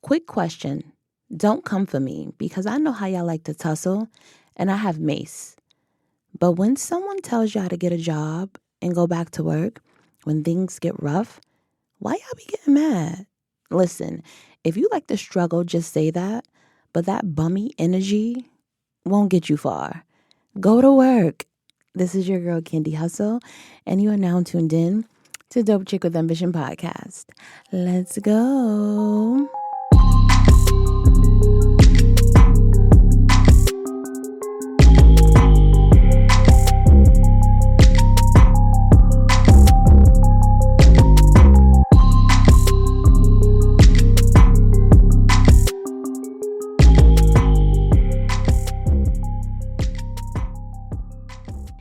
quick question. Don't come for me because I know how y'all like to tussle and I have mace. But when someone tells you how to get a job and go back to work, when things get rough, why y'all be getting mad? Listen, if you like to struggle, just say that. But that bummy energy won't get you far. Go to work. This is your girl, 𝐇𝐄𝐑𝐄, and you are now tuned in to Dope Chick with Ambition podcast. Let's go.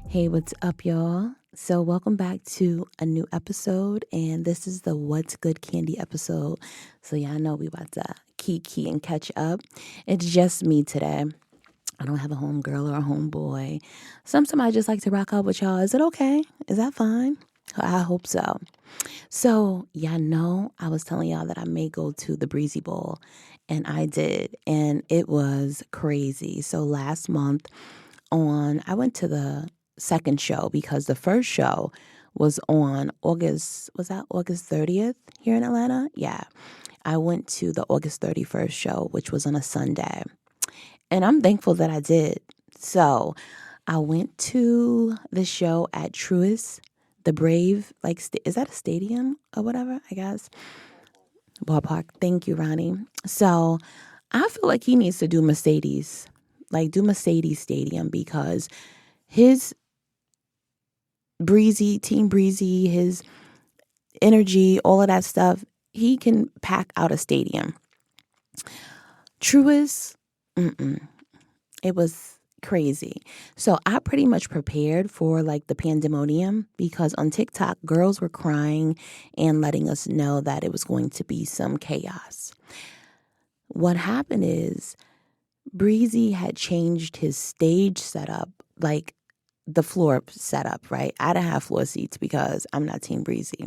Hey, what's up, y'all? So welcome back to a new episode, and this is the What's Good Candy episode. So y'all know we about to kiki and catch up. It's just me today. I don't have a homegirl or a homeboy. Sometimes I just like to rock out with y'all. Is it okay? Is that fine? I hope so. So y'all know I was telling y'all that I may go to the Breezy Bowl, and I did, and it was crazy. So last month I went to the second show because the first show was on August 30th here in Atlanta? Yeah. I went to the August 31st show, which was on a Sunday. And I'm thankful that I did. So I went to the show at Truist, the Brave, is that a stadium or whatever, I guess? Ballpark. Thank you, Ronnie. So I feel like he needs to do Mercedes Stadium because his Team Breezy, his energy, all of that stuff, he can pack out a stadium. Truist, it was crazy. So I pretty much prepared for the pandemonium because on TikTok, girls were crying and letting us know that it was going to be some chaos. What happened is Breezy had changed his stage setup, the floor setup, right? I didn't have floor seats because I'm not Team Breezy.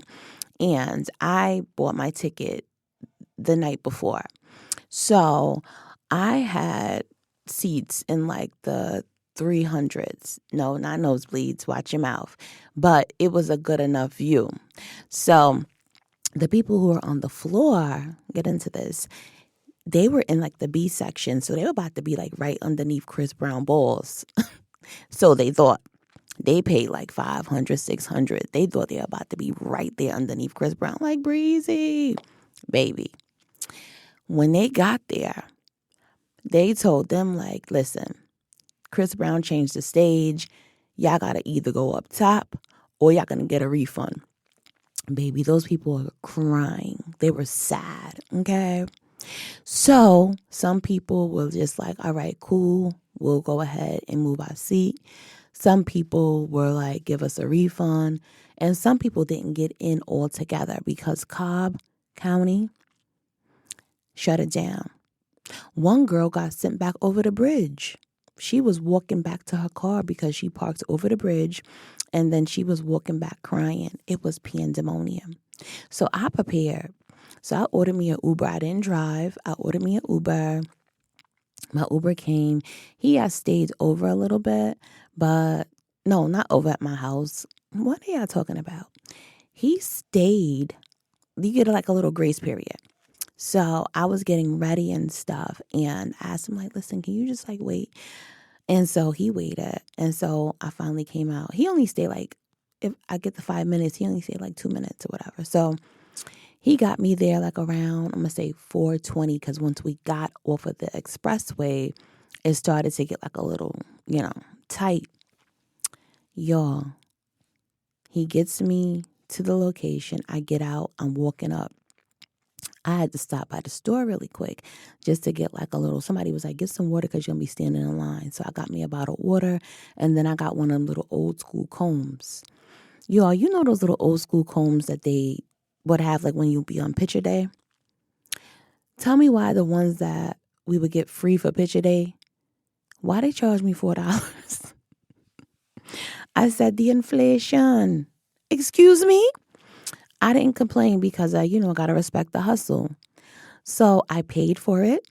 And I bought my ticket the night before. So I had seats in the 300s. No, not nosebleeds, watch your mouth. But it was a good enough view. So the people who were on the floor, get into this, they were in the B section. So they were about to be right underneath Chris Brown balls. So they thought. They paid $500, $600. They thought they were about to be right there underneath Chris Brown, Breezy, baby. When they got there, they told them, listen, Chris Brown changed the stage. Y'all got to either go up top or y'all going to get a refund. Baby, those people were crying. They were sad, okay? So some people were just all right, cool. We'll go ahead and move our seat. Some people were give us a refund. And some people didn't get in altogether because Cobb County shut it down. One girl got sent back over the bridge. She was walking back to her car because she parked over the bridge. And then she was walking back crying. It was pandemonium. So I prepared. So I ordered me an Uber. I didn't drive. I ordered me an Uber. My Uber came. He had stayed over a little bit, but no, not over at my house. What are y'all talking about? He stayed. You get a little grace period. So I was getting ready and stuff, and I asked him listen, can you just wait? And so he waited, and so I finally came out. He only stayed if I get the 5 minutes, he only stayed 2 minutes or whatever. So he got me there around, I'm going to say 4:20, because once we got off of the expressway, it started to get a little, tight. Y'all, he gets me to the location. I get out. I'm walking up. I had to stop by the store really quick just to get a little, somebody was get some water because you're going to be standing in line. So I got me a bottle of water, and then I got one of them little old school combs. Y'all, you know those little old school combs that they would have when you be on picture day? Tell me why the ones that we would get free for picture day, why they charge me $4? I said the inflation. Excuse me? I didn't complain because I got to respect the hustle. So I paid for it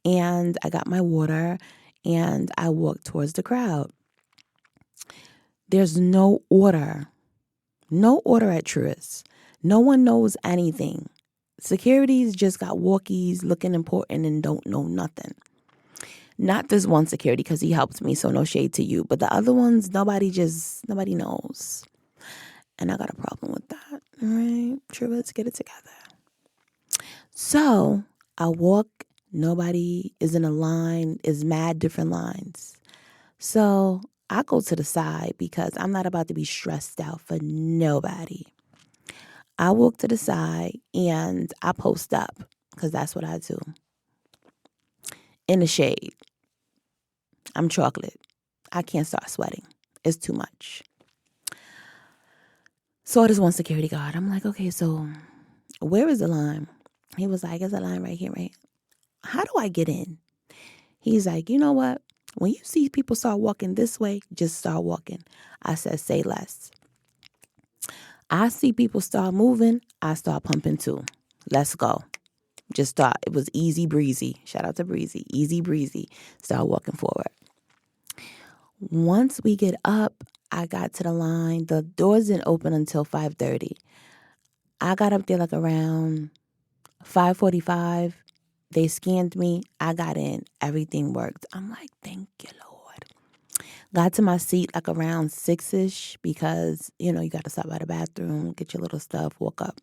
and I got my water and I walked towards the crowd. There's no order at Truist. No one knows anything. Securities just got walkies looking important and don't know nothing. Not this one security because he helped me, so no shade to you. But the other ones, nobody knows. And I got a problem with that. All right, Truist, get it together. So I walk, nobody is in a line, is mad different lines. So I go to the side because I'm not about to be stressed out for nobody. I walk to the side and I post up because that's what I do. In the shade. I'm chocolate. I can't start sweating. It's too much. Saw this one security guard. I'm like, okay, so where is the line? He was like, there's a line right here, right? How do I get in? He's like, you know what? When you see people start walking this way, just start walking. I said, say less. I see people start moving, I start pumping too. Let's go. Just start. It was easy breezy. Shout out to Breezy. Easy breezy. Start walking forward. Once we get up, I got to the line. The doors didn't open until 5:30. I got up there like around 5:45. They scanned me. I got in. Everything worked. I'm like, thank you, Lord. Got to my seat like around 6-ish because, you got to stop by the bathroom, get your little stuff, walk up.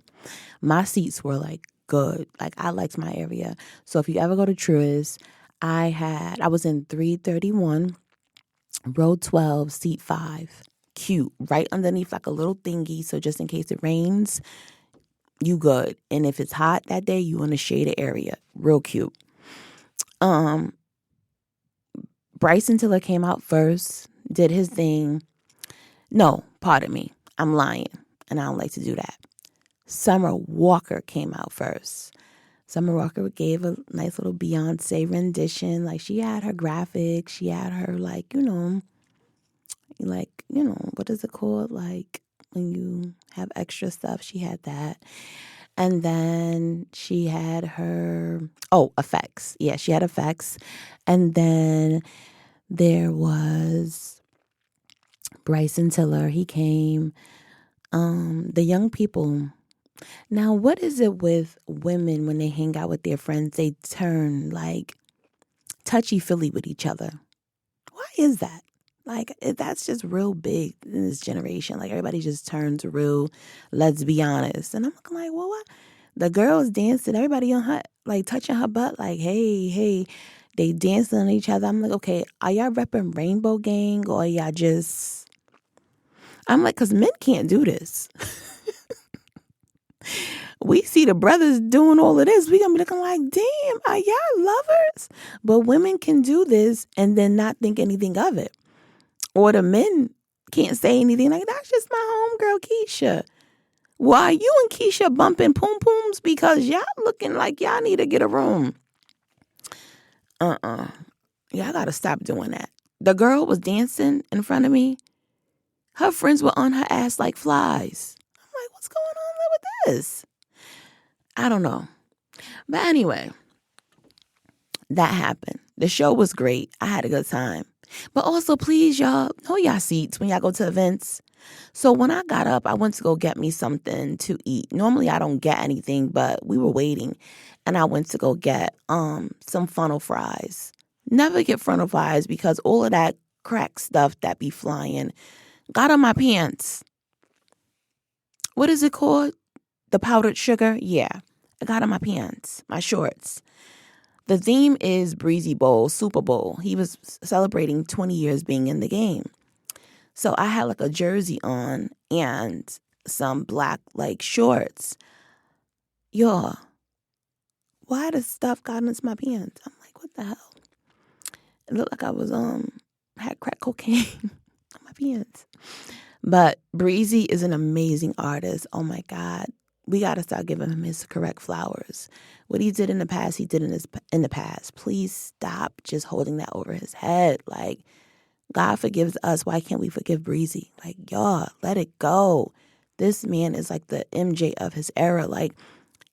My seats were like good. Like I liked my area. So if you ever go to Truist, I was in 331, row 12, seat 5. Cute. Right underneath like a little thingy. So just in case it rains, you good. And if it's hot that day, you in a shaded area. Real cute. Bryson Tiller came out first, did his thing. No, pardon me. I'm lying. And I don't like to do that. Summer Walker came out first. Summer Walker gave a nice little Beyonce rendition. Like she had her graphics. She had her what is it called? Like when you have extra stuff, she had that. And then she had her, effects. Yeah, she had effects. And then there was Bryson Tiller. He came. The young people. Now, what is it with women when they hang out with their friends? They turn like touchy-feely with each other. Why is that? Like, that's just real big in this generation. Like, everybody just turns real, let's be honest. And I'm looking like, well, what? The girls dancing, everybody on her, like, touching her butt, like, hey, they dancing on each other. I'm like, okay, are y'all repping Rainbow Gang or y'all just... I'm like, because men can't do this. We see the brothers doing all of this. We gonna be looking like, damn, are y'all lovers? But women can do this and then not think anything of it. Or the men can't say anything like, that's just my homegirl Keisha. Why you and Keisha bumping poom pooms? Because y'all looking like y'all need to get a room. Y'all gotta stop doing that. The girl was dancing in front of me. Her friends were on her ass like flies. I'm like, what's going on with this? I don't know. But anyway, that happened. The show was great. I had a good time. But also, please, y'all, know y'all seats when y'all go to events. So when I got up, I went to go get me something to eat. Normally, I don't get anything, but we were waiting. And I went to go get some funnel fries. Never get funnel fries because all of that crack stuff that be flying got on my pants. What is it called? The powdered sugar? Yeah. I got on my pants, my shorts. The theme is Breezy Bowl, Super Bowl. He was celebrating 20 years being in the game. So I had like a jersey on and some black like shorts. Y'all, why the stuff got into my pants? I'm like, what the hell? It looked like I was had crack cocaine on my pants. But Breezy is an amazing artist. Oh my God. We got to start giving him his correct flowers. What he did in the past, he did in the past. Please stop just holding that over his head. Like, God forgives us. Why can't we forgive Breezy? Like, y'all, let it go. This man is like the MJ of his era. Like,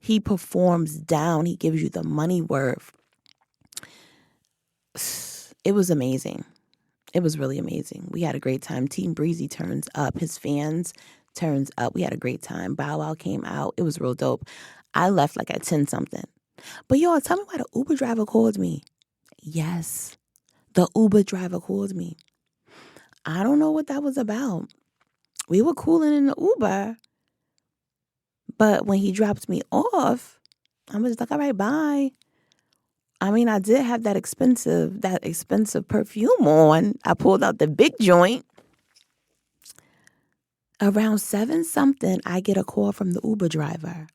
He performs down. He gives you the money worth. It was amazing. It was really amazing. We had a great time. Team Breezy turns up. His fans turns up. We had a great time. Bow Wow came out. It was real dope. I left like at 10 something. But y'all, tell me why the Uber driver called me. Yes, the Uber driver called me. I don't know what that was about. We were cooling in the Uber. But when he dropped me off, I was like, all right, bye. I mean, I did have that expensive perfume on. I pulled out the big joint. Around 7 something, I get a call from the Uber driver.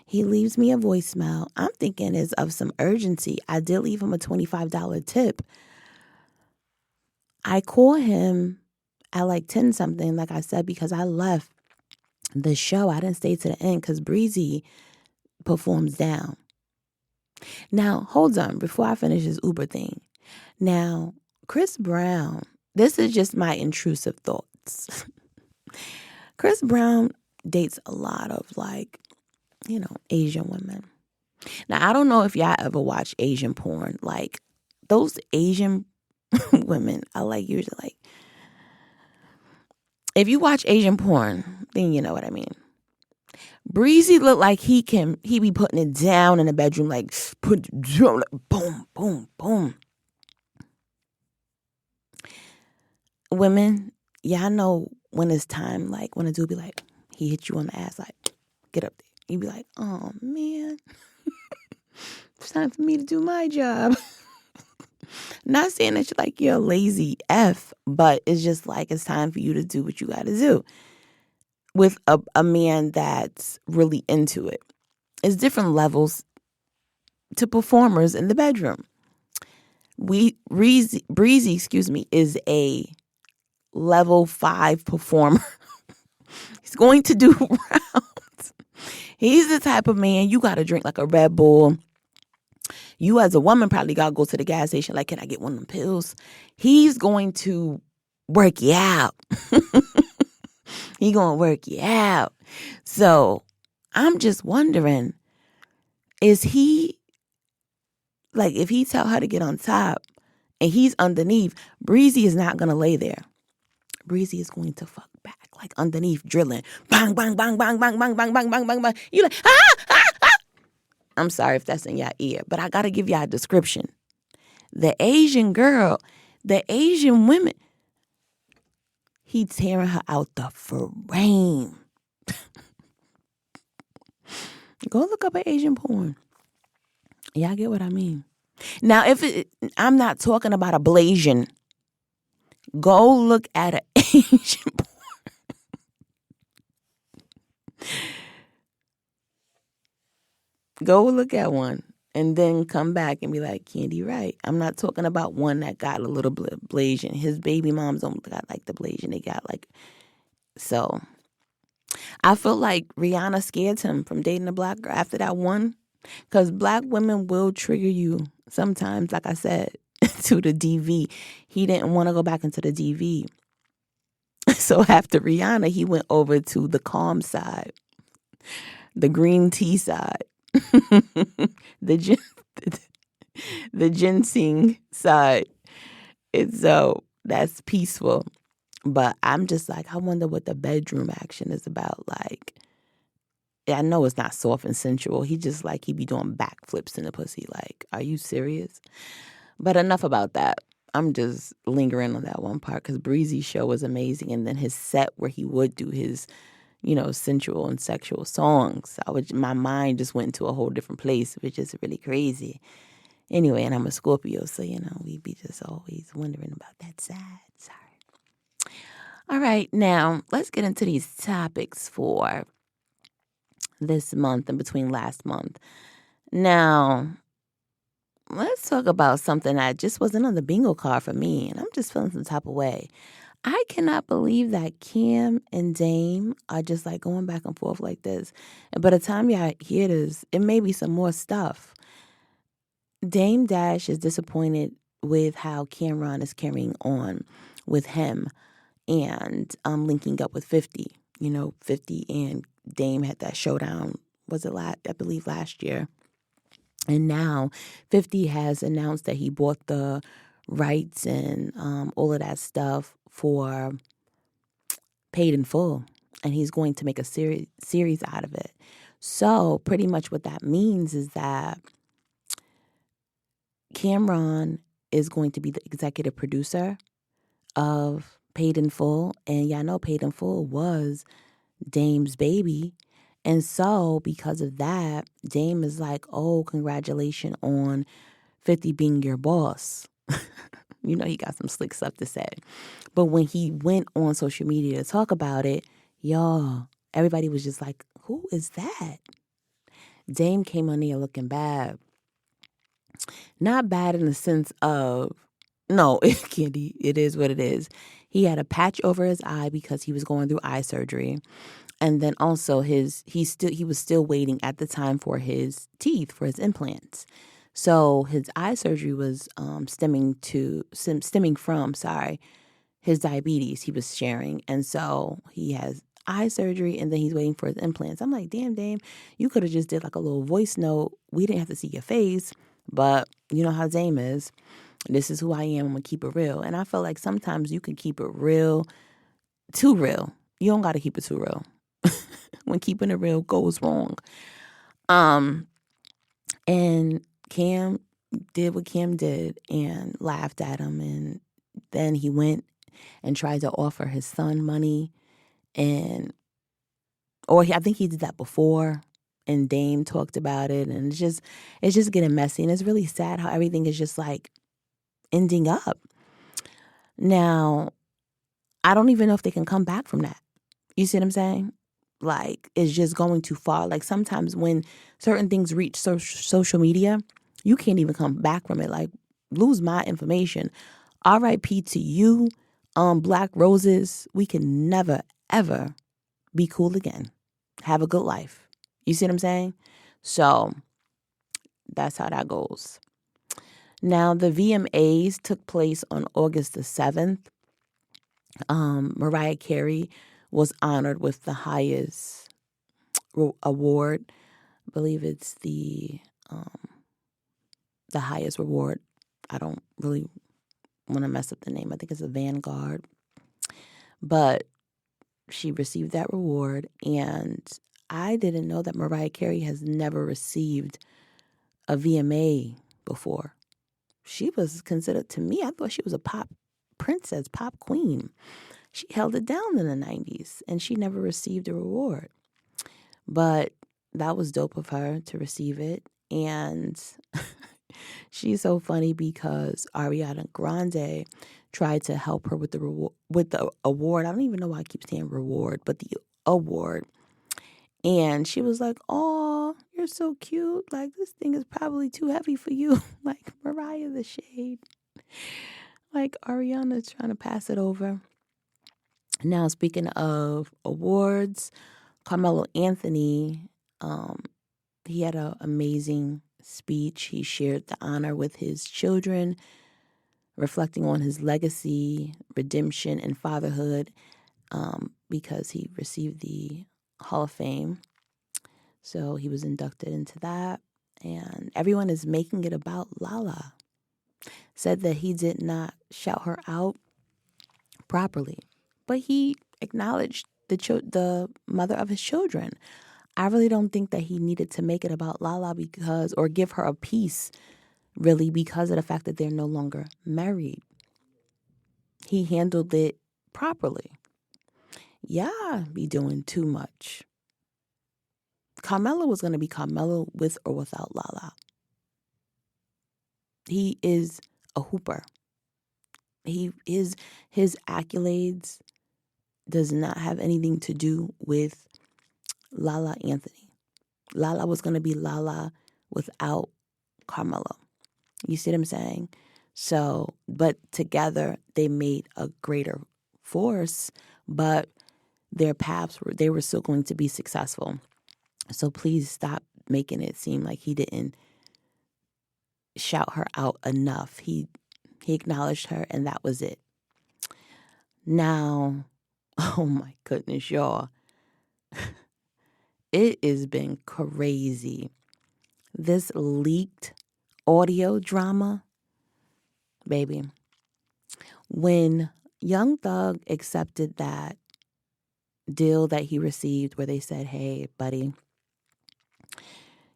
He leaves me a voicemail. I'm thinking it's of some urgency. I did leave him a $25 tip. I call him at like 10 something, like I said, because I left the show. I didn't stay to the end because Breezy performs down. Now, hold on, before I finish this Uber thing. Now, Chris Brown, this is just my intrusive thoughts. Chris Brown dates a lot of Asian women. Now, I don't know if y'all ever watch Asian porn. Like, those Asian women are usually if you watch Asian porn, then you know what I mean. Breezy looked like he be putting it down in the bedroom, put it down, boom, boom, boom. Women, y'all know when it's time, when a dude be he hit you on the ass, get up there. You be like, oh man, it's time for me to do my job. Not saying that you're a lazy F, but it's just it's time for you to do what you got to do with a man that's really into it. It's different levels to performers in the bedroom. Breezy, is a level 5 performer. He's going to do rounds. He's the type of man you got to drink like a Red Bull. You as a woman probably got to go to the gas station can I get one of them pills? He's going to work you out. He going to work you out. So I'm just wondering, is he, if he tell her to get on top and he's underneath, Breezy is not going to lay there. Breezy is going to fuck back, underneath, drilling. Bang, bang, bang, bang, bang, bang, bang, bang, bang, bang, bang. You I'm sorry if that's in your ear, but I got to give y'all a description. The Asian girl, the Asian women, he tearing her out the frame. Go look up an Asian porn. Y'all get what I mean? Now, I'm not talking about a Blasian. Go look at an Asian porn. Go look at one and then come back and be like, Candi, right. I'm not talking about one that got a little Blasian. His baby moms don't got the Blasian. They got so. I feel like Rihanna scared him from dating a black girl after that one. Because black women will trigger you sometimes, like I said, to the DV. He didn't want to go back into the DV. So after Rihanna, he went over to the calm side, the green tea side, the ginseng side. And so that's peaceful. But I'm just I wonder what the bedroom action is about. I know it's not soft and sensual. He just he be doing backflips in the pussy. Are you serious? But enough about that. I'm just lingering on that one part because Breezy's show was amazing. And then his set where he would do his, sensual and sexual songs. My mind just went into a whole different place, which is really crazy. Anyway, and I'm a Scorpio, so, we be just always wondering about that side. Sorry. All right, now let's get into these topics for this month and between last month. Now, let's talk about something that just wasn't on the bingo card for me, and I'm just feeling some type of way. I cannot believe that Cam and Dame are just going back and forth like this. And by the time y'all hear this, it may be some more stuff. Dame Dash is disappointed with how Cameron is carrying on with him and linking up with 50. 50 and Dame had that showdown I believe last year. And now 50 has announced that he bought the rights and all of that stuff for Paid in Full. And he's going to make a series out of it. So pretty much what that means is that Cameron is going to be the executive producer of Paid in Full. And y'all know Paid in Full was Dame's baby. And so because of that, Dame is like, oh, congratulations on 50 being your boss. You know, he got some slick stuff to say. But when he went on social media to talk about it, y'all, everybody was just like, who is that? Dame came on there looking bad. Not bad in the sense of, no, Candi, it is what it is. He had a patch over his eye because he was going through eye surgery. And then also he was still waiting at the time for his teeth, for his implants. So his eye surgery was stemming from his diabetes he was sharing. And so he has eye surgery and then he's waiting for his implants. I'm like, damn, Dame, you could have just did like a little voice note. We didn't have to see your face, but you know how Dame is. This is who I am. I'm going to keep it real. And I feel like sometimes you can keep it real, too real. You don't got to keep it too real. When keeping it real goes wrong. And Cam did what Cam did and laughed at him. And then he went and tried to offer his son money. I think he did that before. And Dame talked about it. And it's just getting messy. And it's really sad how everything is just like ending up. Now, I don't even know if they can come back from that. You see what I'm saying? Like, it's just going too far. Like, sometimes when certain things reach social media, you can't even come back from it. Like, lose my information. R.I.P. to you, Black Roses. We can never, ever be cool again. Have a good life. You see what I'm saying? So, that's how that goes. Now, the VMAs took place on August the 7th. Mariah Carey was honored with the highest award. I believe it's the highest reward. I don't really want to mess up the name. I think it's a Vanguard. But she received that reward, and I didn't know that Mariah Carey has never received a VMA before. She was considered, to me, I thought she was a pop princess, pop queen. She held it down in the 90s, and she never received a reward. But that was dope of her to receive it. And she's so funny because Ariana Grande tried to help her with the award. I don't even know why I keep saying reward, but the award. And she was like, "Oh, you're so cute. Like, this thing is probably too heavy for you." Like, Mariah the shade. Like, Ariana's trying to pass it over. Now, speaking of awards, Carmelo Anthony, he had an amazing speech. He shared the honor with his children, reflecting on his legacy, redemption, and fatherhood, because he received the Hall of Fame. So he was inducted into that. And everyone is making it about Lala. Said that he did not shout her out properly, but he acknowledged the mother of his children. I really don't think that he needed to make it about Lala or give her a piece, really, because of the fact that they're no longer married. He handled it properly. Yeah, be doing too much. Carmelo was going to be Carmelo with or without Lala. He is a hooper. His accolades does not have anything to do with Lala Anthony. Lala was going to be Lala without Carmelo. You see what I'm saying? So, but together they made a greater force, but their paths were still going to be successful. So please stop making it seem like he didn't shout her out enough. He acknowledged her, and that was it. Now, oh my goodness, y'all. it has been crazy. This leaked audio drama, baby. When Young Thug accepted that deal that he received where they said, hey, buddy,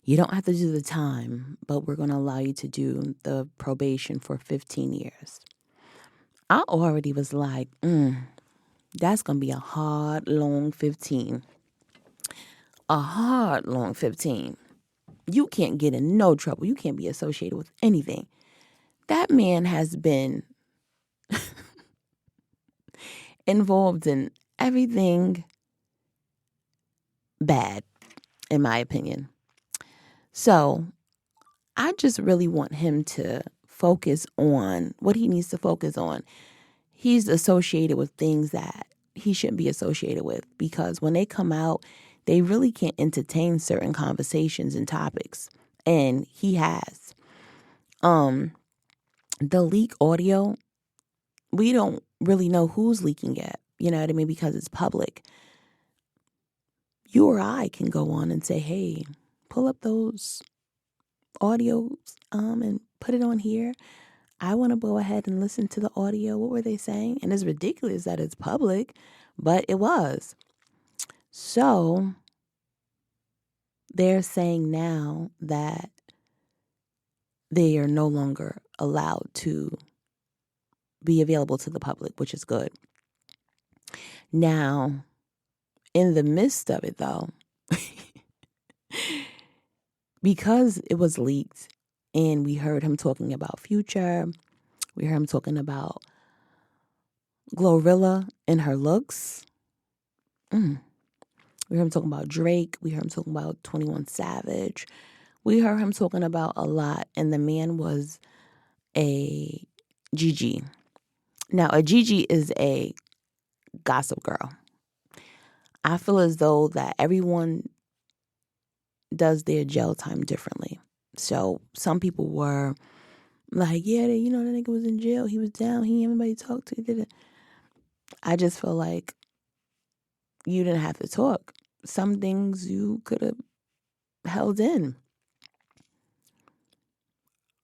you don't have to do the time, but we're going to allow you to do the probation for 15 years. I already was like, that's going to be a hard, long 15. A hard, long 15. You can't get in no trouble. You can't be associated with anything. That man has been involved in everything bad, in my opinion. So I just really want him to focus on what he needs to focus on. He's associated with things that he shouldn't be associated with, because when they come out, they really can't entertain certain conversations and topics. And he has. The leak audio, we don't really know who's leaking it. You know what I mean? Because it's public. You or I can go on and say, hey, pull up those audios and put it on here. I want to go ahead and listen to the audio. What were they saying? And it's ridiculous that it's public, but it was. So they're saying now that they are no longer allowed to be available to the public, which is good. Now, in the midst of it, though, because it was leaked and we heard him talking about Future, we heard him talking about Glorilla and her looks. We heard him talking about Drake. We heard him talking about 21 Savage. We heard him talking about a lot, and the man was a GG. Now, a GG is a gossip girl. I feel as though that everyone does their jail time differently. So some people were like, yeah, the nigga was in jail. He was down. He ain't anybody talk to. I just feel like you didn't have to talk. Some things you could have held in.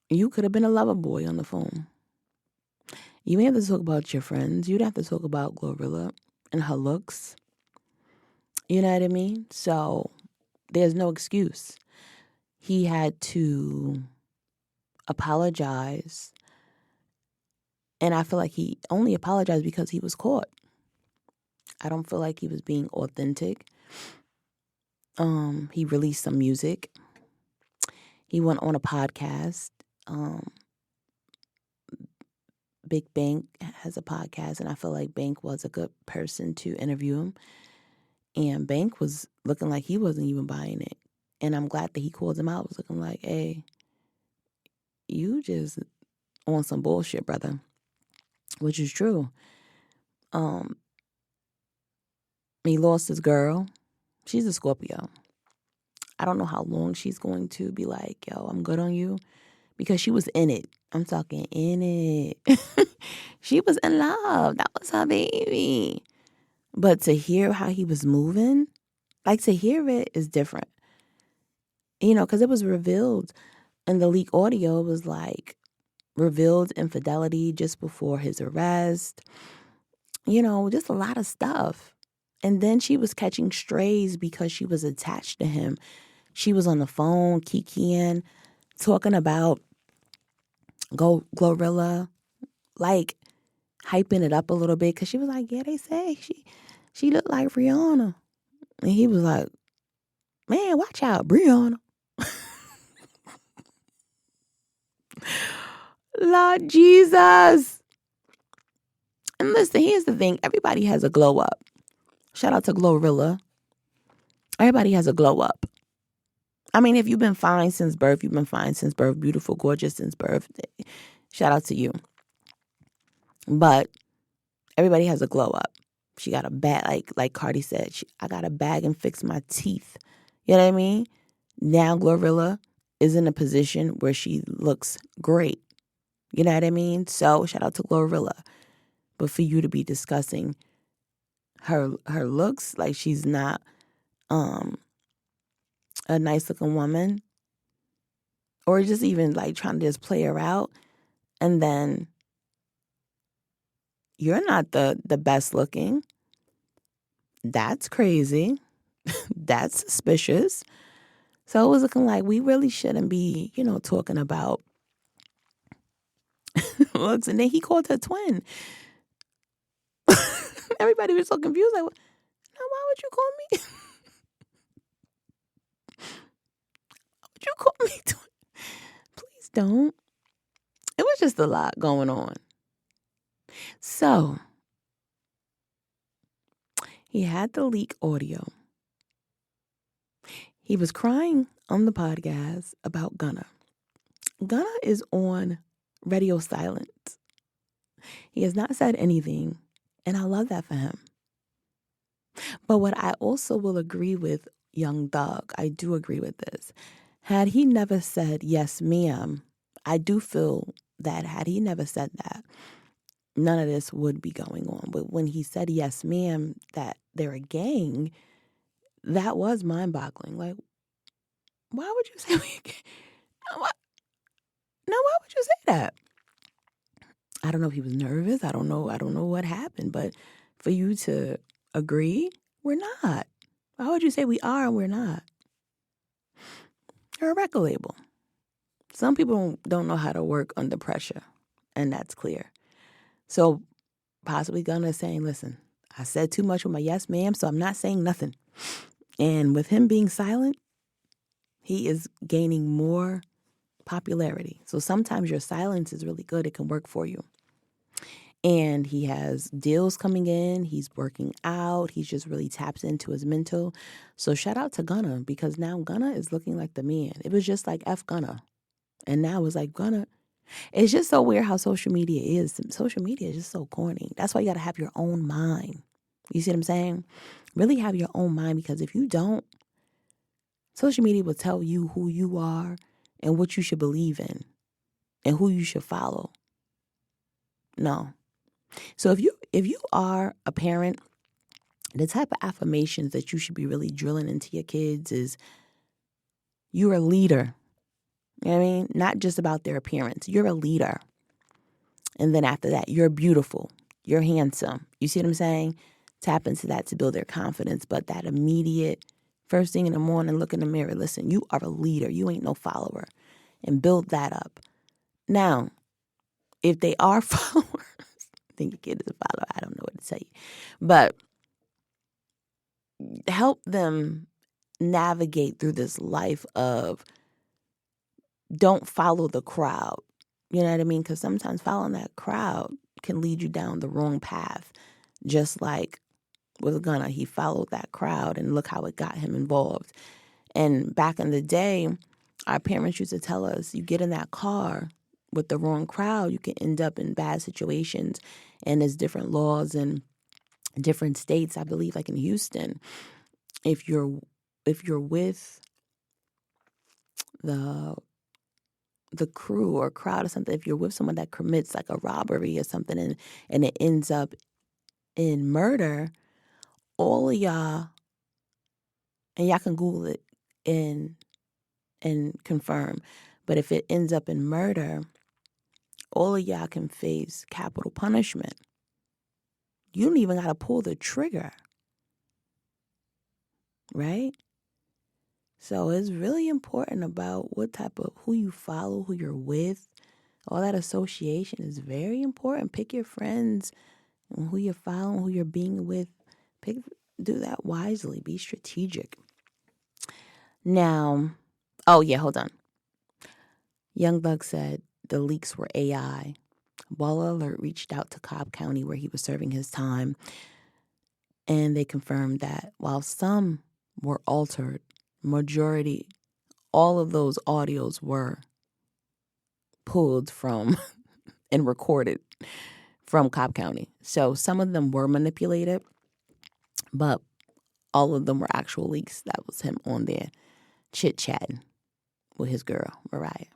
You could have been a lover boy on the phone. You didn't have to talk about your friends. You didn't have to talk about Glorilla and her looks. You know what I mean? So there's no excuse. He had to apologize. And I feel like he only apologized because he was caught. I don't feel like he was being authentic. He released some music. He went on a podcast. Big Bank has a podcast, and I feel like Bank was a good person to interview him. And Bank was looking like he wasn't even buying it. And I'm glad that he called him out. It was looking like, hey, you just on some bullshit, brother. Which is true. He lost his girl. She's a Scorpio. I don't know how long she's going to be like, yo, I'm good on you. Because she was in it. I'm talking in it. She was in love. That was her baby. But to hear how he was moving, like to hear it is different. Because it was revealed in the leak audio. It was like revealed infidelity just before his arrest. Just a lot of stuff. And then she was catching strays because she was attached to him. She was on the phone, kikiing, talking about Glorilla, like hyping it up a little bit. Because she was like, yeah, they say she looked like Rihanna. And he was like, man, watch out, Brianna. Lord Jesus. And listen, here's the thing. Everybody has a glow up. Shout out to Glorilla. Everybody has a glow up. I mean, if you've been fine since birth, you've been fine since birth. Beautiful, gorgeous since birth. Shout out to you. But everybody has a glow up. She got a bag, like Cardi said, I got a bag and fix my teeth. You know what I mean? Now Glorilla is in a position where she looks great. You know what I mean? So shout out to Glorilla. But for you to be discussing her looks, like she's not a nice looking woman, or just even like trying to just play her out, and then you're not the best looking. That's crazy. That's suspicious. So it was looking like we really shouldn't be, talking about looks. And then he called her twin. Everybody was so confused. Like, now why would you call me? Why would you call me twin? Please don't. It was just a lot going on. So he had the leak audio. He was crying on the podcast about Gunna. Gunna is on radio silence. He has not said anything, and I love that for him. But what I also will agree with Young Thug, I do agree with this. Had he never said, yes, ma'am, I do feel that had he never said that, none of this would be going on. But when he said, yes, ma'am, that they're a gang, that was mind-boggling. Like, why would you say we a gang? No, why would you say that? I don't know if he was nervous. I don't know what happened. But for you to agree, we're not. Why would you say we are and we're not? You're a record label. Some people don't know how to work under pressure, and that's clear. So possibly Gunna is saying, listen, I said too much with my yes, ma'am, so I'm not saying nothing. And with him being silent, he is gaining more popularity. So sometimes your silence is really good. It can work for you. And he has deals coming in. He's working out. He's just really tapped into his mental. So shout out to Gunna, because now Gunna is looking like the man. It was just like F Gunna. And now it's like Gunna. It's just so weird how social media is. Social media is just so corny. That's why you got to have your own mind. You see what I'm saying? Really have your own mind, because if you don't, social media will tell you who you are and what you should believe in and who you should follow. No. So if you are a parent, the type of affirmations that you should be really drilling into your kids is you're a leader. You know what I mean? Not just about their appearance. You're a leader. And then after that, you're beautiful. You're handsome. You see what I'm saying? Tap into that to build their confidence. But that immediate, first thing in the morning, look in the mirror. Listen, you are a leader. You ain't no follower. And build that up. Now, if they are followers, I think your kid is a follower. I don't know what to tell you. But help them navigate through this life of don't follow the crowd. You know what I mean? Because sometimes following that crowd can lead you down the wrong path. Just like with Gunna, he followed that crowd and look how it got him involved. And back in the day, our parents used to tell us, you get in that car with the wrong crowd, you can end up in bad situations. And there's different laws in different states. I believe like in Houston, if you're with the crew or crowd or something, if you're with someone that commits like a robbery or something and it ends up in murder, all of y'all, and y'all can Google it and confirm, but if it ends up in murder, all of y'all can face capital punishment. You don't even got to pull the trigger, right? So it's really important about who you follow, who you're with. All that association is very important. Pick your friends and who you're following, who you're being with. Do that wisely. Be strategic. Now, hold on. Young Thug said the leaks were AI. Baller Alert reached out to Cobb County where he was serving his time, and they confirmed that while some were altered, majority, all of those audios were pulled from and recorded from Cobb County. So some of them were manipulated, but all of them were actual leaks. That was him on there chit-chatting with his girl, Mariah.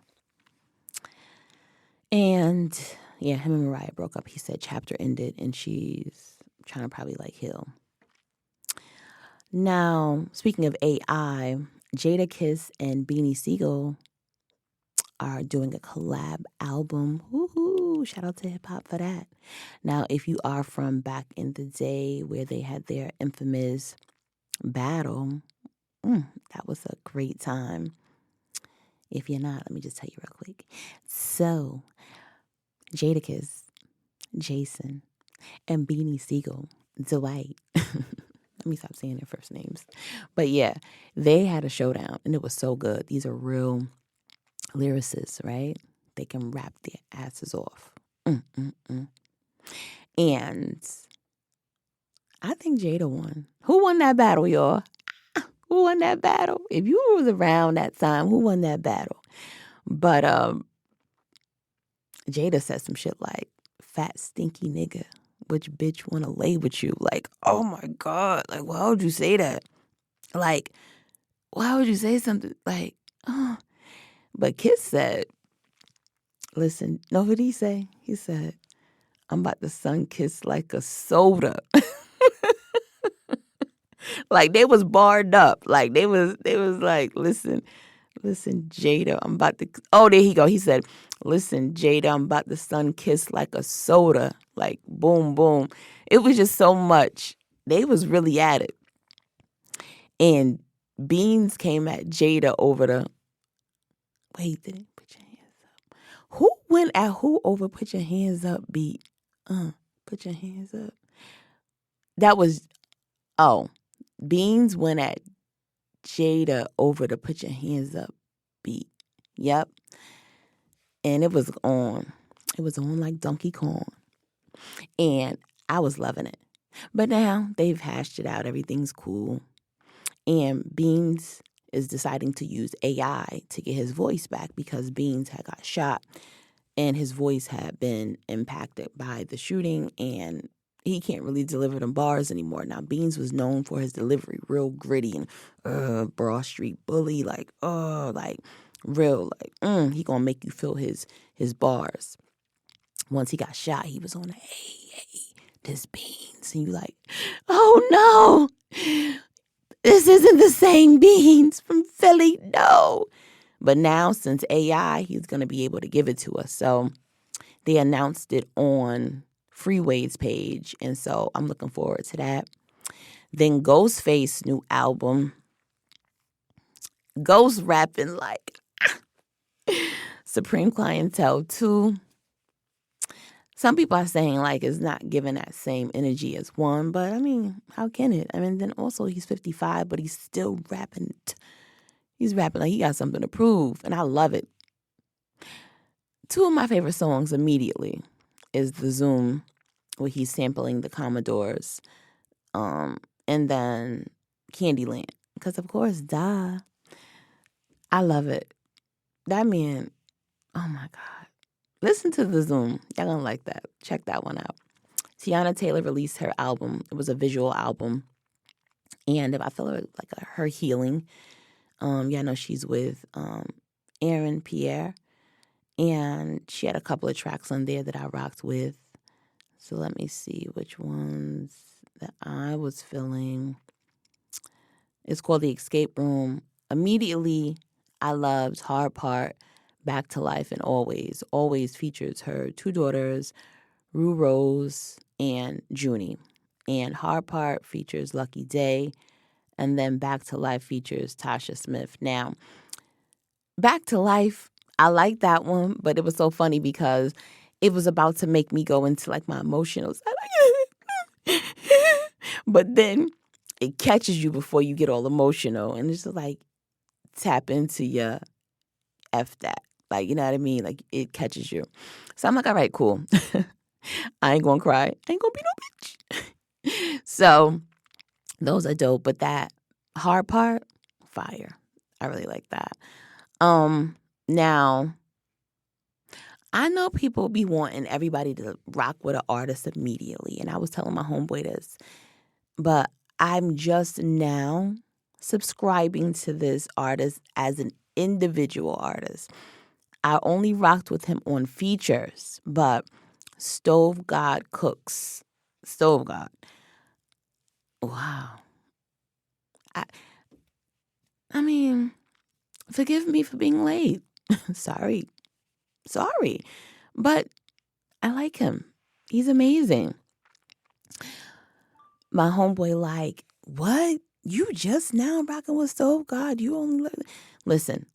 And yeah, him and Mariah broke up. He said chapter ended and she's trying to probably like heal. Now, speaking of AI, Jadakiss and Beanie Siegel are doing a collab album. Woohoo! Shout out to hip hop for that. Now, if you are from back in the day where they had their infamous battle, that was a great time. If you're not, let me just tell you real quick. So, Jadakiss, Jason, and Beanie Siegel, Dwight. Let me stop saying their first names. But yeah, they had a showdown and it was so good. These are real lyricists, right? They can rap their asses off. And I think Jada won. Who won that battle, y'all? Who won that battle? If you was around that time, who won that battle? But Jada said some shit like, fat, stinky nigga. Which bitch want to lay with you? Like, oh my God. Like, why would you say that? Like, why would you say something like, oh. But Kiss said, listen, know what he say? He said, I'm about to sun kiss like a soda. Like they was barred up. Like they was like, listen, Jada, I'm about to, oh, there he go. He said, listen, Jada, I'm about to sun kiss like a soda. Like boom, boom. It was just so much. They was really at it. And Beans came at Jada over the, wait, didn't put your hands up. Who went at who over put your hands up beat? Put your hands up. That was, Beans went at Jada over the put your hands up beat. Yep. And it was on. It was on like Donkey Kong. And I was loving it. But now they've hashed it out. Everything's cool. And Beans is deciding to use AI to get his voice back because Beans had got shot and his voice had been impacted by the shooting and he can't really deliver them bars anymore. Now, Beans was known for his delivery, real gritty and Broad Street bully, like real, like, he gonna make you feel his bars. Once he got shot, he was on a, hey, this Beans. And you like, oh no, this isn't the same Beans from Philly, no. But now, since AI, he's gonna be able to give it to us. So they announced it on Freeway's page, and so I'm looking forward to that. Then Ghostface new album, Ghost rapping like Supreme Clientele 2. Some people are saying like it's not giving that same energy as 1, but I mean, how can it? I mean, then also he's 55, but he's still rapping. He's rapping like he got something to prove, and I love it. 2 of my favorite songs immediately is The Zoom, where he's sampling the Commodores, and then Candyland, because of course, duh. I love it. That man, oh my God. Listen to The Zoom. Y'all gonna like that. Check that one out. Tiana Taylor released her album. It was a visual album. And I feel like her healing. Y'all know she's with Aaron Pierre. And she had a couple of tracks on there that I rocked with. So let me see which ones that I was feeling. It's called The Escape Room. Immediately, I loved Hard Part, Back to Life, and Always. Always features her 2 daughters, Rue Rose and Junie. And Hard Part features Lucky Day. And then Back to Life features Tasha Smith. Now, Back to Life, I like that one, but it was so funny because it was about to make me go into like my emotional side. But then it catches you before you get all emotional. And it's just like, tap into your F that. Like, you know what I mean? Like, it catches you. So I'm like, all right, cool. I ain't gonna cry. I ain't gonna be no bitch. So those are dope. But that Hard Part, fire. I really like that. Now, I know people be wanting everybody to rock with an artist immediately. And I was telling my homeboy this. But I'm just now subscribing to this artist as an individual artist. I only rocked with him on features, but Stove God Cooks. Stove God. Wow. I mean, forgive me for being late. Sorry. But I like him. He's amazing. My homeboy like, what? You just now rocking with Stove God? You only listen.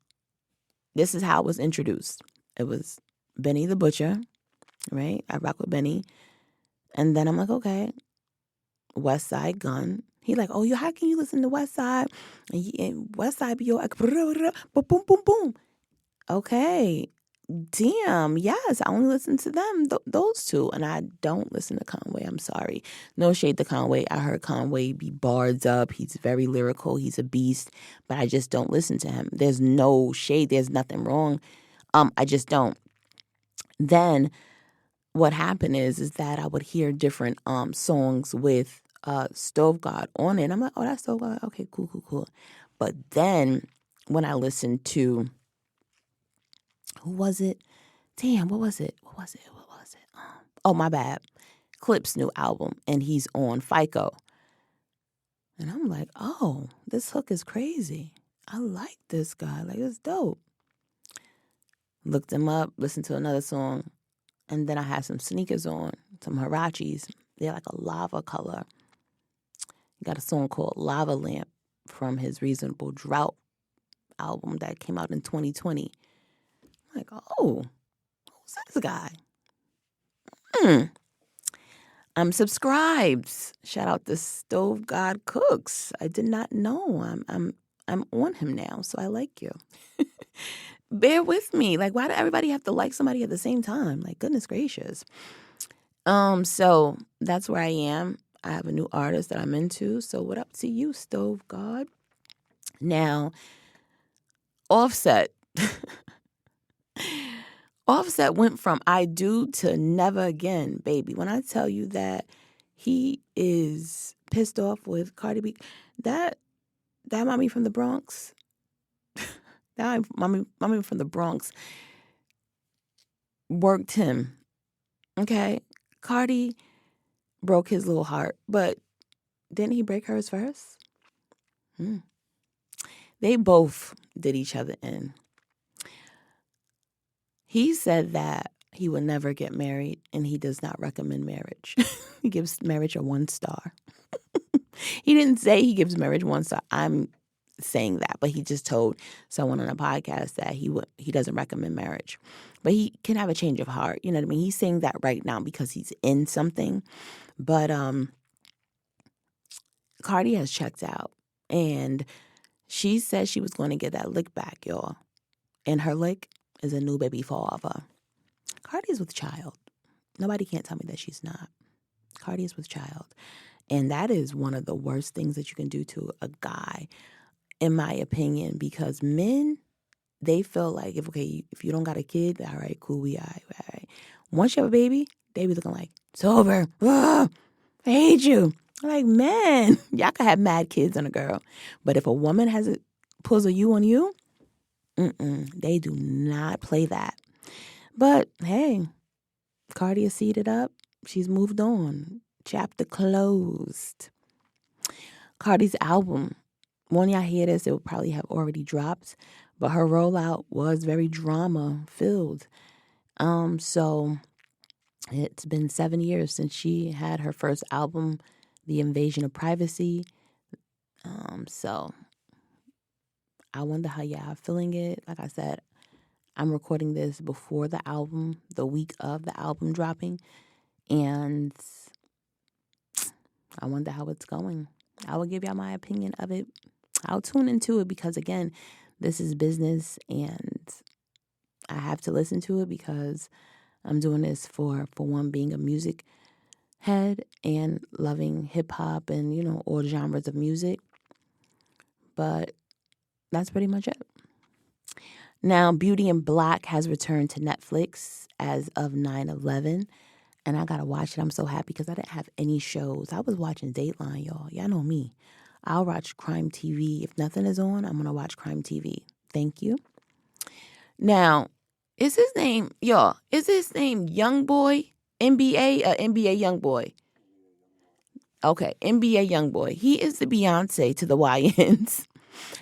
This is how it was introduced. It was Benny the Butcher, right? I rock with Benny. And then I'm like, okay, West Side Gun. He like, oh, how can you listen to West Side? And West Side be your like, boom, boom, boom, boom. Okay, damn, yes, I only listen to them, those two, and I don't listen to Conway. I'm sorry. No shade to Conway. I heard Conway be bards up. He's very lyrical. He's a beast, but I just don't listen to him. There's no shade. There's nothing wrong. I just don't. Then what happened is that I would hear different songs with Stove God on it. I'm like, oh, that's Stove God. Okay, cool. But then when I listened to, who was it? Damn, what was it? Oh, my bad. Clip's new album, and he's on FICO. And I'm like, oh, this hook is crazy. I like this guy. Like, it's dope. Looked him up, listened to another song, and then I had some sneakers on, some Hirachis. They're like a lava color. He got a song called Lava Lamp from his Reasonable Drought album that came out in 2020. I'm like, oh, who's this guy? I'm subscribed. Shout out to Stove God Cooks. I did not know. I'm on him now, so I like you. Bear with me. Like, why do everybody have to like somebody at the same time? Like, goodness gracious. So that's where I am. I have a new artist that I'm into. So what up to you, Stove God? Now, Offset. Offset went from I do to never again, baby. When I tell you that he is pissed off with Cardi B, that mommy from the Bronx, that mommy from the Bronx worked him. Okay, Cardi broke his little heart, but didn't he break hers first? They both did each other in. He said that he would never get married and he does not recommend marriage. He gives marriage a 1 star. He didn't say he gives marriage 1 star. I'm saying that, but he just told someone on a podcast that he doesn't recommend marriage. But he can have a change of heart. You know what I mean? He's saying that right now because he's in something. But Cardi has checked out and she said she was going to get that lick back, y'all. And her lick is a new baby father. Cardi is with child. Nobody can't tell me that she's not. Cardi is with child. And that is one of the worst things that you can do to a guy, in my opinion, because men, they feel like, if you don't got a kid, all right, cool, we all right. Once you have a baby, they be looking like, it's over. I hate you. I'm like, man, y'all can have mad kids on a girl. But if a woman pulls a you on you, they do not play that. But hey, Cardi is seated up. She's moved on. Chapter closed. Cardi's album, when y'all hear this, it will probably have already dropped, but her rollout was very drama filled. So it's been 7 years since she had her first album, The Invasion of Privacy. So I wonder how y'all are feeling it. Like I said, I'm recording this before the album, the week of the album dropping, and I wonder how it's going. I will give y'all my opinion of it. I'll tune into it because, again, this is business and I have to listen to it because I'm doing this for one, being a music head and loving hip hop and, all genres of music. But that's pretty much it. Now, Beauty in Black has returned to Netflix as of 9/11. And I got to watch it. I'm so happy because I didn't have any shows. I was watching Dateline, y'all. Y'all know me. I'll watch Crime TV. If nothing is on, I'm going to watch Crime TV. Thank you. Now, is his name Youngboy? NBA or NBA Youngboy? Okay, NBA Youngboy. He is the Beyonce to the YNs.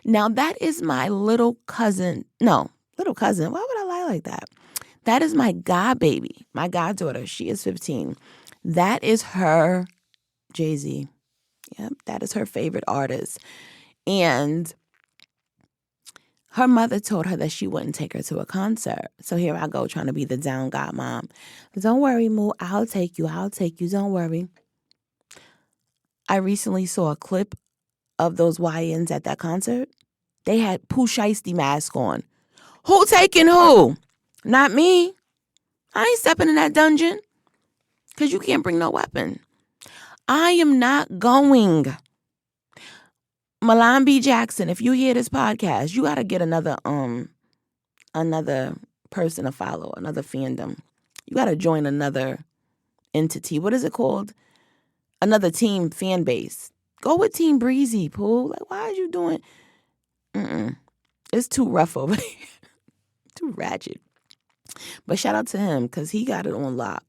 Now, that is my little cousin. No, little cousin. Why would I lie like that? That is my god baby, my goddaughter. She is 15. That is her Jay-Z. Yep, that is her favorite artist. And her mother told her that she wouldn't take her to a concert. So here I go trying to be the down godmom. Don't worry, Moo. I'll take you. Don't worry. I recently saw a clip of those YNs at that concert. They had Pooh Shiesty mask on. Who taking who? Not me. I ain't stepping in that dungeon. Because you can't bring no weapon. I am not going. Milan B. Jackson, if you hear this podcast, you got to get another person to follow, another fandom. You got to join another entity. What is it called? Another team fan base. Go with Team Breezy, Pooh. Like, why are you doing? It's too rough over there. Too ratchet. But shout out to him because he got it on lock.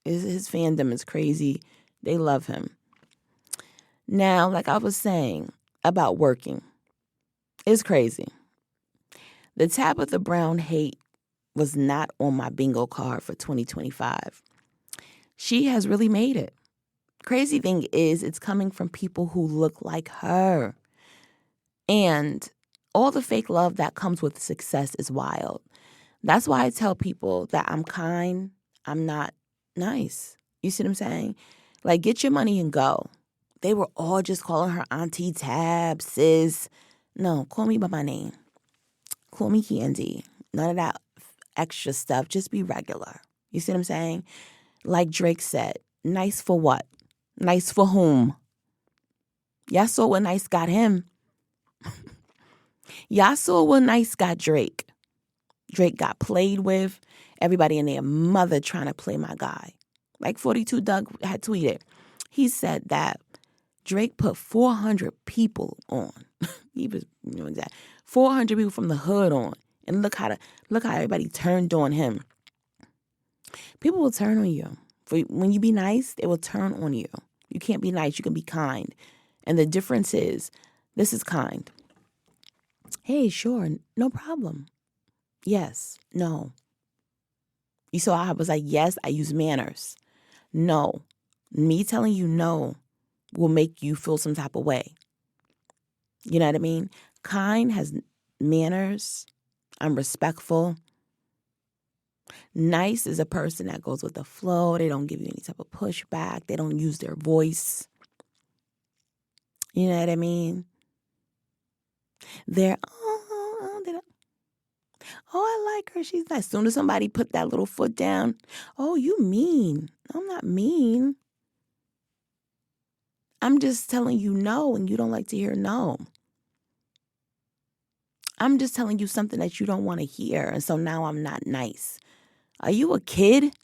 His fandom is crazy. They love him. Now, like I was saying about working, it's crazy. The Tabitha Brown hate was not on my bingo card for 2025. She has really made it. Crazy thing is, it's coming from people who look like her. And all the fake love that comes with success is wild. That's why I tell people that I'm kind, I'm not nice. You see what I'm saying? Like, get your money and go. They were all just calling her Auntie Tab, sis. No, call me by my name. Call me Candi. None of that extra stuff. Just be regular. You see what I'm saying? Like Drake said, nice for what? Nice for whom? Y'all saw what nice got him. Y'all saw what nice got Drake. Drake got played with. Everybody and their mother trying to play my guy. Like 42 Doug had tweeted. He said that Drake put 400 people on. He was, exactly 400 people from the hood on. And look how everybody turned on him. People will turn on you. When you be nice, they will turn on you. You can't be nice. You can be kind. And the difference is, this is kind. Hey, sure, no problem. Yes, no. You saw I was like, yes, I use manners. No. Me telling you no will make you feel some type of way. You know what I mean? Kind has manners. I'm respectful. Nice is a person that goes with the flow. They don't give you any type of pushback. They don't use their voice. You know what I mean? They're, I like her. She's nice. As soon as somebody put that little foot down, oh, you mean. I'm not mean. I'm just telling you no, and you don't like to hear no. I'm just telling you something that you don't want to hear, and so now I'm not nice. Are you a kid?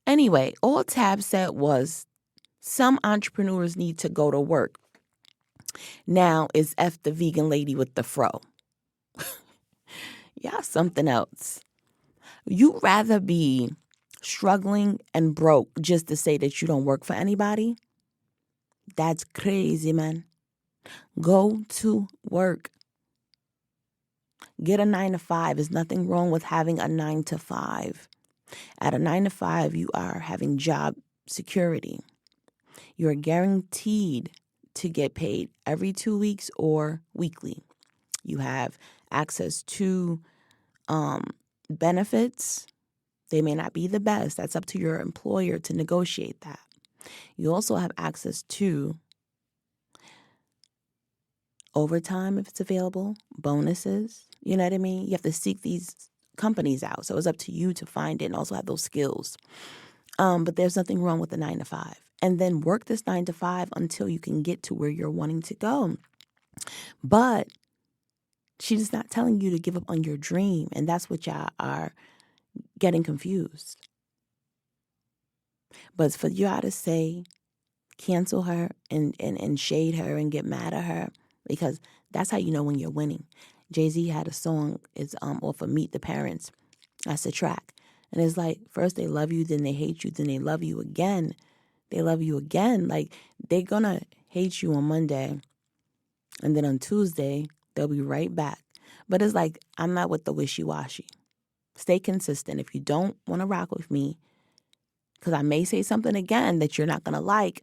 Anyway, all Tab said was some entrepreneurs need to go to work. Now is F the vegan lady with the fro. Y'all something else. You rather be struggling and broke just to say that you don't work for anybody? That's crazy, man. Go to work. Get a 9-to-5. There's nothing wrong with having a 9-to-5. At a 9-to-5, you are having job security. You are guaranteed to get paid every 2 weeks or weekly. You have access to benefits. They may not be the best. That's up to your employer to negotiate that. You also have access to overtime if it's available, bonuses. You know what I mean? You have to seek these companies out. So it's up to you to find it and also have those skills. But there's nothing wrong with the 9-to-5. And then work this 9-to-5 until you can get to where you're wanting to go. But she's not telling you to give up on your dream. And that's what y'all are getting confused. But for y'all to say, cancel her and shade her and get mad at her, because that's how you know when you're winning. Jay-Z had a song, it's off of Meet the Parents. That's the track. And it's like, first they love you, then they hate you, then they love you again. They love you again. Like, they're going to hate you on Monday. And then on Tuesday, they'll be right back. But it's like, I'm not with the wishy-washy. Stay consistent. If you don't want to rock with me, because I may say something again that you're not going to like,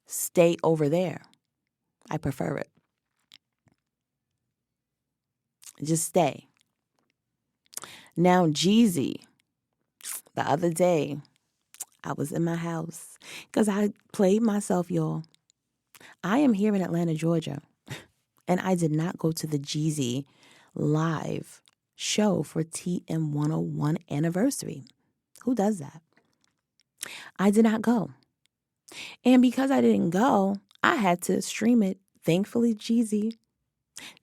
stay over there. I prefer it. Just stay. Now, Jeezy, the other day, I was in my house because I played myself, y'all. I am here in Atlanta, Georgia, and I did not go to the Jeezy live show for TM 101 anniversary. Who does that? I did not go. And because I didn't go, I had to stream it. Thankfully, Jeezy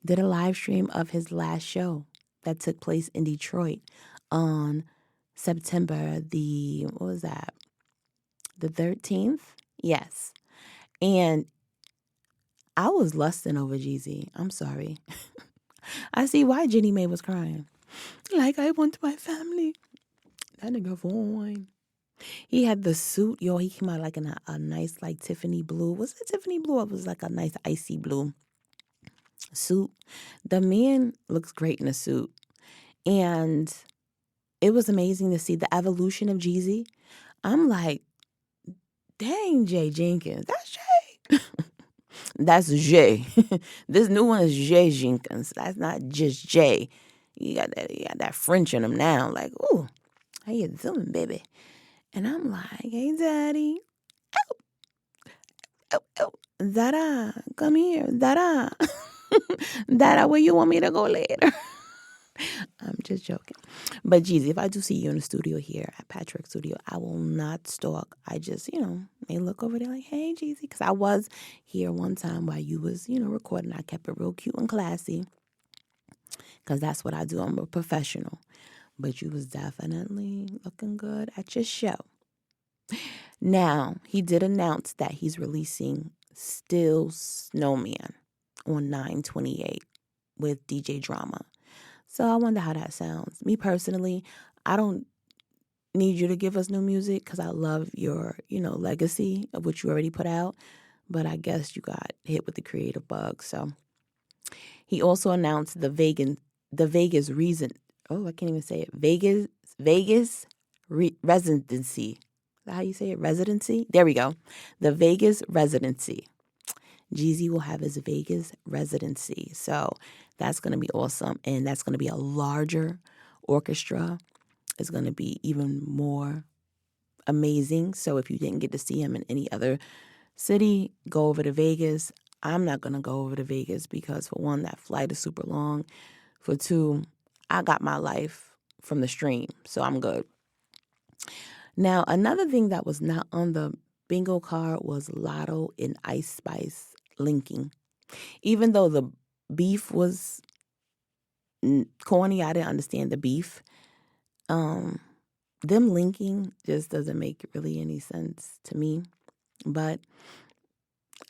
did a live stream of his last show that took place in Detroit on September what was that? The 13th? Yes. And I was lusting over Jeezy. I'm sorry. I see why Jenny Mae was crying. Like, I want my family. That nigga fine. He had the suit. Yo, he came out like in a nice, like, Tiffany blue. Was it Tiffany blue? It was like a nice icy blue suit. The man looks great in a suit. And it was amazing to see the evolution of Jeezy. I'm like, dang, Jay Jenkins. That's Jay. That's Jay. This new one is Jay Jenkins. That's not just Jay. You got that French in him now. Like, ooh, how you doing, baby? And I'm like, hey, daddy. Oh, Dada, come here. Dada. Dada, where you want me to go later? I'm just joking. But Jeezy, if I do see you in the studio here at Patchwerk Studio, I will not stalk. I just, may look over there like, hey, Jeezy. Because I was here one time while you was, recording. I kept it real cute and classy. Because that's what I do. I'm a professional. But you was definitely looking good at your show. Now, he did announce that he's releasing Still Snowman on 9/28 with DJ Drama. So I wonder how that sounds. Me personally, I don't need you to give us new music because I love your, legacy of what you already put out. But I guess you got hit with the creative bug. So he also announced the Vegas reason. Oh, I can't even say it. Vegas residency. Is that how you say it? Residency? There we go. The Vegas residency. Jeezy will have his Vegas residency. So that's going to be awesome. And that's going to be a larger orchestra. It's going to be even more amazing. So if you didn't get to see him in any other city, go over to Vegas. I'm not going to go over to Vegas because, for one, that flight is super long. For two, I got my life from the stream. So I'm good. Now, another thing that was not on the bingo card was Lotto and Ice Spice linking. Even though the beef was corny, I didn't understand the beef. Them linking just doesn't make really any sense to me. But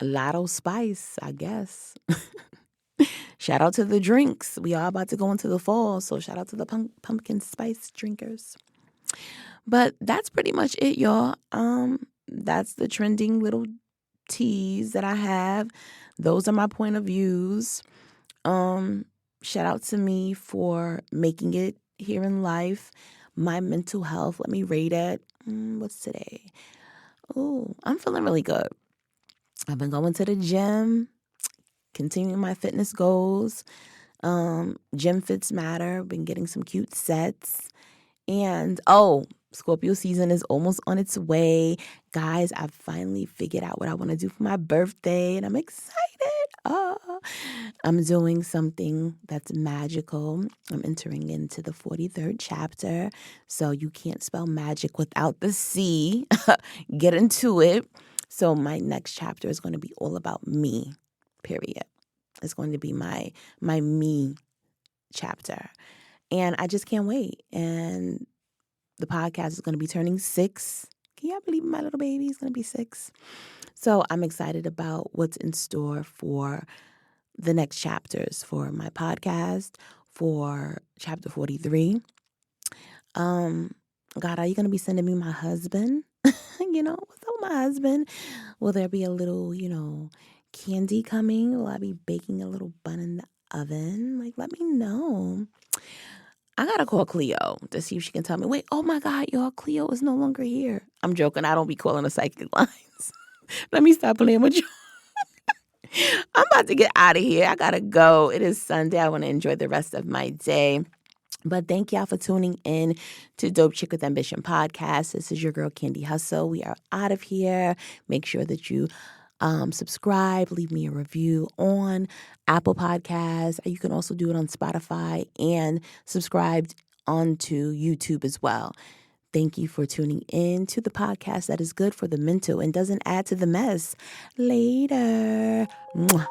Lotto Spice, I guess. Shout out to the drinks. We are about to go into the fall, so shout out to the pumpkin spice drinkers. But that's pretty much it, y'all. That's the trending little teas that I have. Those are my point of views. Shout out to me for making it here in life. My mental health, let me rate it. What's today? Oh, I'm feeling really good. I've been going to the gym, continuing my fitness goals. Gym fits matter. Been getting some cute sets. And, Scorpio season is almost on its way. Guys, I've finally figured out what I want to do for my birthday, and I'm excited. I'm doing something that's magical. I'm entering into the 43rd chapter, so you can't spell magic without the C. Get into it. So my next chapter is going to be all about me, period. It's going to be my me chapter. And I just can't wait. And the podcast is going to be turning 6. Can y'all believe my little baby is going to be 6? So I'm excited about what's in store for the next chapters for my podcast, for chapter 43. God, are you going to be sending me my husband? What's up with my husband? Will there be a little, Candi coming? Will I be baking a little bun in the oven? Like, let me know. I gotta call Cleo to see if she can tell me. Wait, oh my God, y'all, Cleo is no longer here. I'm joking. I don't be calling the psychic lines. Let me stop playing with you. I'm about to get out of here. I gotta go. It is Sunday. I want to enjoy the rest of my day. But thank y'all for tuning in to Dope Chick with Ambition podcast. This is your girl, Candy Hustle. We are out of here. Make sure that you subscribe, leave me a review on Apple Podcasts. You can also do it on Spotify and subscribe onto YouTube as well. Thank you for tuning in to the podcast that is good for the mental and doesn't add to the mess. Later. Mwah.